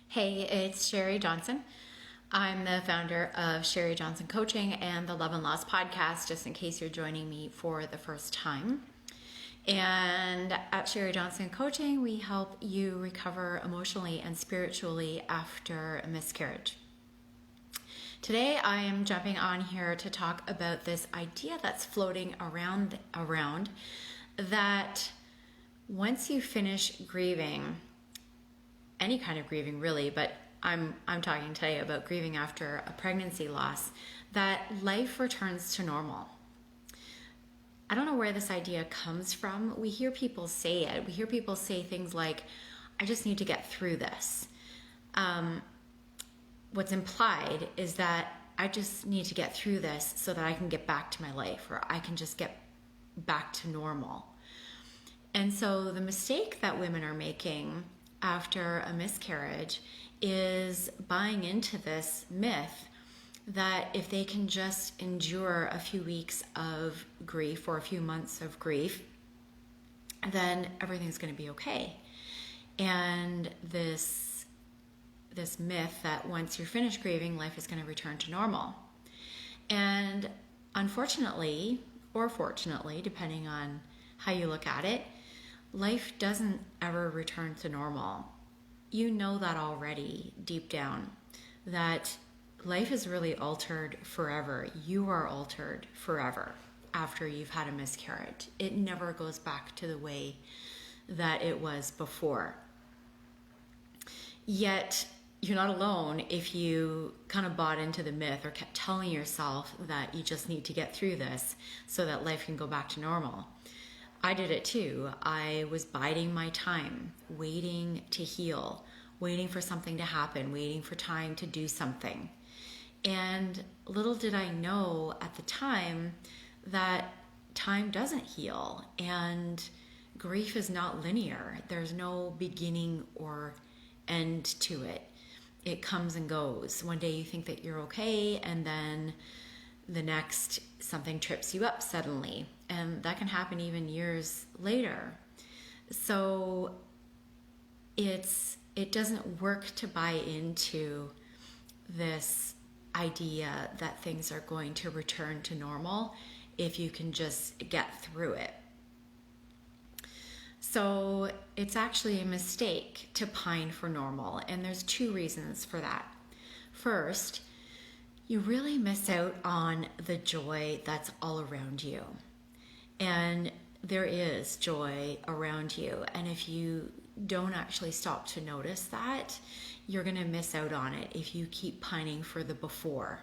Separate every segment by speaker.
Speaker 1: Hey, it's Sherry Johnson. I'm the founder of Sherry Johnson Coaching and the Love and Loss podcast, just in case you're joining me for the first time. And at Sherry Johnson Coaching, we help you recover emotionally and spiritually after a miscarriage. Today, I am jumping on here to talk about this idea that's floating around that once you finish grieving, any kind of grieving really, but I'm talking today about grieving after a pregnancy loss, that life returns to normal. I don't know where this idea comes from. We hear people say it. We hear people say things like, I just need to get through this. What's implied is that I just need to get through this so that I can get back to my life, or I can just get back to normal. And so the mistake that women are making after a miscarriage is buying into this myth that if they can just endure a few weeks of grief or a few months of grief, then everything's going to be okay. And this myth that once you're finished grieving, life is going to return to normal. And unfortunately, or fortunately, depending on how you look at it, life doesn't ever return to normal. You know that already deep down, that life is really altered forever. You are altered forever after you've had a miscarriage. It never goes back to the way that it was before. Yet, you're not alone if you kind of bought into the myth or kept telling yourself that you just need to get through this so that life can go back to normal. I did it too. I was biding my time, waiting to heal, waiting for something to happen, waiting for time to do something. And little did I know at the time that time doesn't heal and grief is not linear. There's no beginning or end to it. It comes and goes. One day you think that you're okay, and then the next something trips you up suddenly, and that can happen even years later. So it doesn't work to buy into this idea that things are going to return to normal if you can just get through it. So it's actually a mistake to pine for normal, and there's two reasons for that. First, you really miss out on the joy that's all around you. And there is joy around you. And if you don't actually stop to notice that, you're going to miss out on it if you keep pining for the before.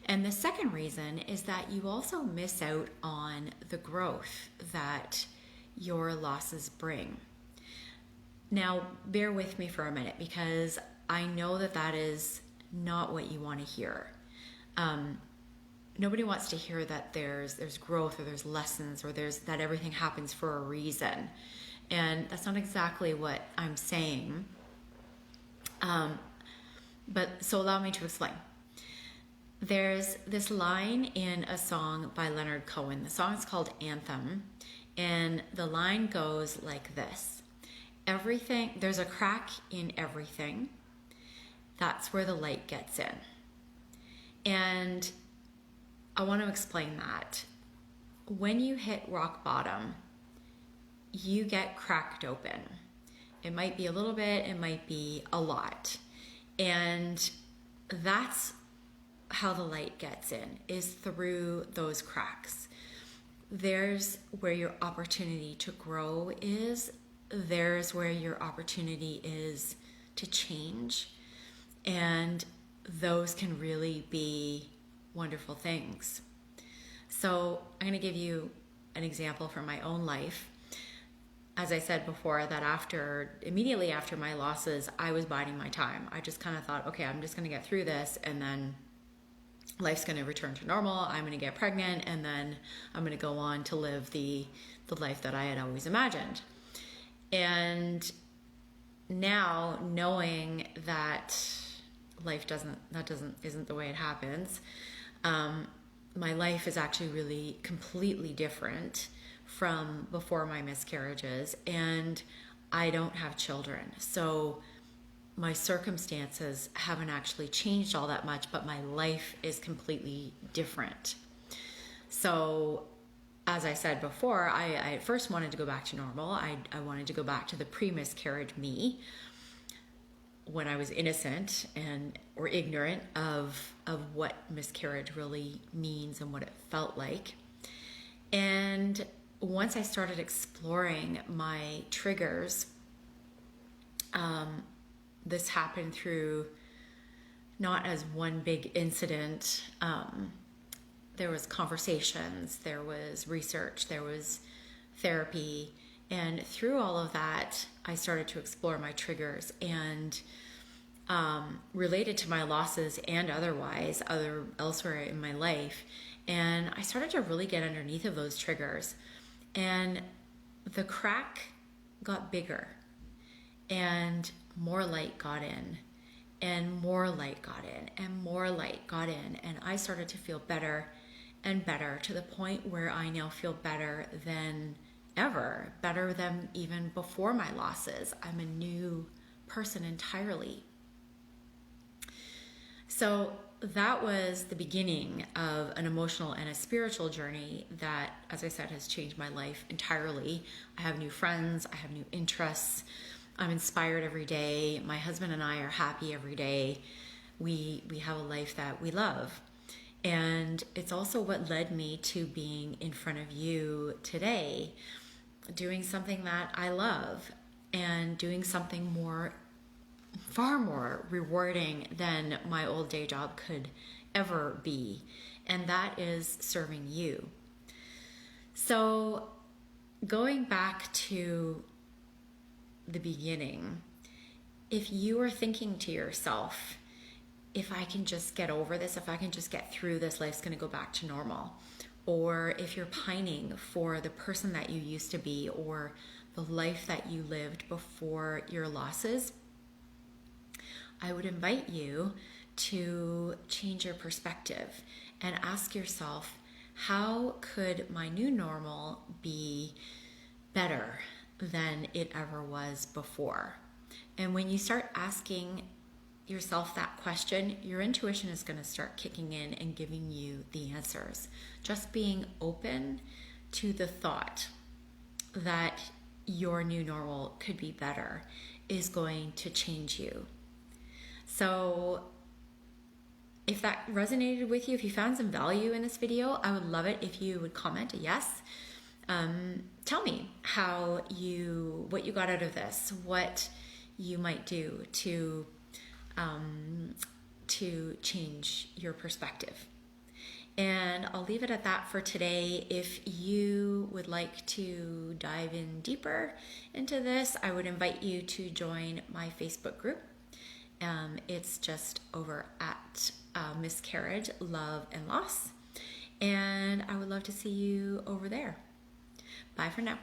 Speaker 1: And the second reason is that you also miss out on the growth that your losses bring. Now, bear with me for a minute, because I know that is not what you want to hear. Nobody wants to hear that there's growth or there's lessons or that everything happens for a reason. And that's not exactly what I'm saying. But so allow me to explain. There's this line in a song by Leonard Cohen. The song is called Anthem. And the line goes like this. There's a crack in everything. That's where the light gets in. And I want to explain that. When you hit rock bottom, you get cracked open. It might be a little bit, it might be a lot. And that's how the light gets in, is through those cracks. There's where your opportunity to grow is. There's where your opportunity is to change. And those can really be wonderful things. So I'm going to give you an example from my own life. As I said before, that immediately after my losses, I was biding my time. I just kind of thought, okay, I'm just going to get through this, and then life's going to return to normal. I'm going to get pregnant, and then I'm going to go on to live the life that I had always imagined. And now, knowing that life isn't the way it happens, my life is actually really completely different from before my miscarriages, and I don't have children. So my circumstances haven't actually changed all that much, but my life is completely different. So, as I said before, I at first wanted to go back to normal. I wanted to go back to the pre-miscarriage me when I was innocent and or ignorant of what miscarriage really means and what it felt like. And once I started exploring my triggers, this happened through not as one big incident. There was conversations, there was research, there was therapy, and through all of that, I started to explore my triggers and related to my losses and otherwise, elsewhere in my life. And I started to really get underneath of those triggers, and the crack got bigger, and more light got in, and more light got in, and more light got in, and I started to feel better and better, to the point where I now feel better than ever, better than even before my losses. I'm a new person entirely. So that was the beginning of an emotional and a spiritual journey that, as I said, has changed my life entirely. I have new friends, I have new interests, I'm inspired every day. My husband and I are happy every day. We have a life that we love. And it's also what led me to being in front of you today, doing something that I love and doing something far more rewarding than my old day job could ever be. And that is serving you. So going back to the beginning, if you are thinking to yourself, if I can just get over this, if I can just get through this, life's going to go back to normal. Or if you're pining for the person that you used to be or the life that you lived before your losses, I would invite you to change your perspective and ask yourself, how could my new normal be better than it ever was before? And when you start asking yourself that question, your intuition is going to start kicking in and giving you the answers. Just being open to the thought that your new normal could be better is going to change you. So if that resonated with you, if you found some value in this video, I would love it if you would comment a yes. Tell me what you got out of this, what you might do to change your perspective. And I'll leave it at that for today. If you would like to dive in deeper into this, I would invite you to join my Facebook group. It's just over at Miscarriage, Love, and Loss. And I would love to see you over there. Bye for now.